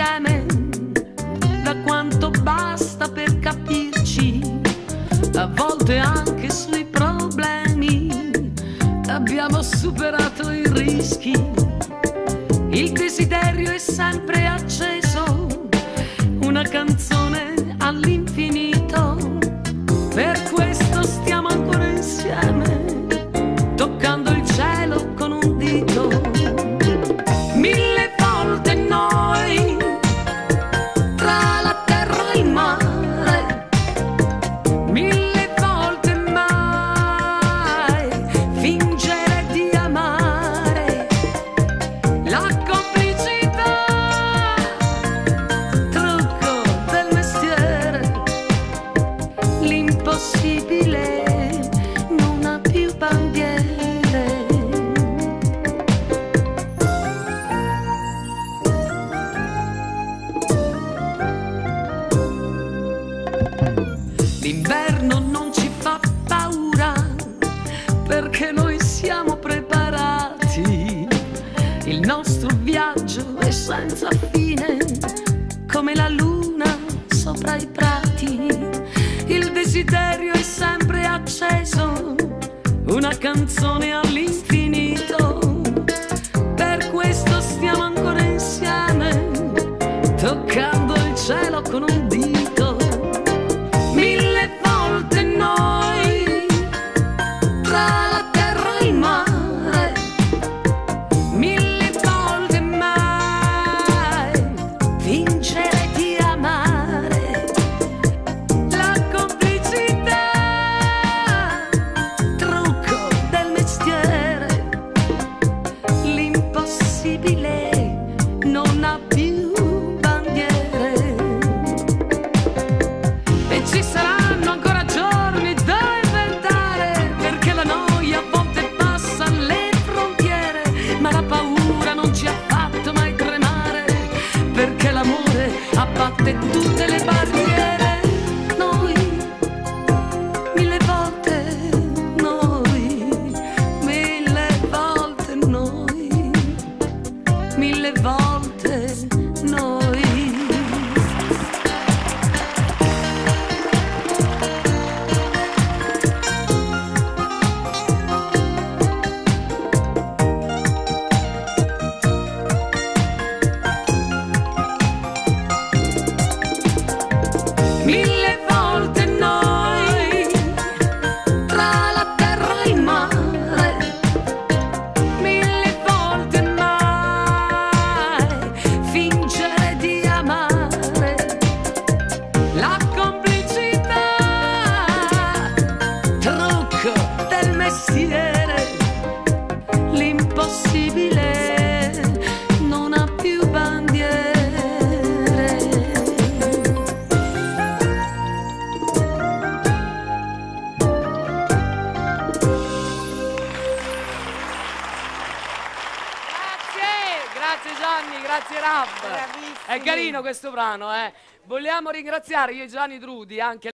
insieme da quanto basta per capirci, a volte anche sui problemi abbiamo superato i rischi. Il desiderio è sempre acceso, una canzone all'infinito, per questo stiamo ancora insieme, toccando il cielo con un dito. Mille volte noi, tra la terra e il mare, mille volte mai, fingere di amare. La complicità, trucco del mestiere, l'impossibile non ha più bandiere. L'inverno non ci fa paura perché noi siamo preparati. Il nostro viaggio è senza fine come la luna sopra i prati. Il desiderio è sempre acceso, una canzone all'infinito, per questo stiamo ancora insieme, toccando il cielo con un dito. Mille volte noi, tra la terra e il mare, mille volte mai, fingere di amare. La complicità, trucco del mestiere, l'impossibile non ha più bandiere. E ci saranno ancora giorni da inventare, perché la noia a volte passa le frontiere, ma la paura non ci ha fatto mai tremare, perché l'amore abbatte tutte le barriere. Noi, mille volte noi, mille volte noi, mille volte noi. Mille volte noi, tra la terra e il mare, mille volte mai, fingere di amare. La complicità, trucco del mestiere, l'impossibile non ha più bandiere. Grazie Gianni, grazie Raff. Bravissimi. È carino questo brano, eh. Vogliamo ringraziare io e Gianni Drudi anche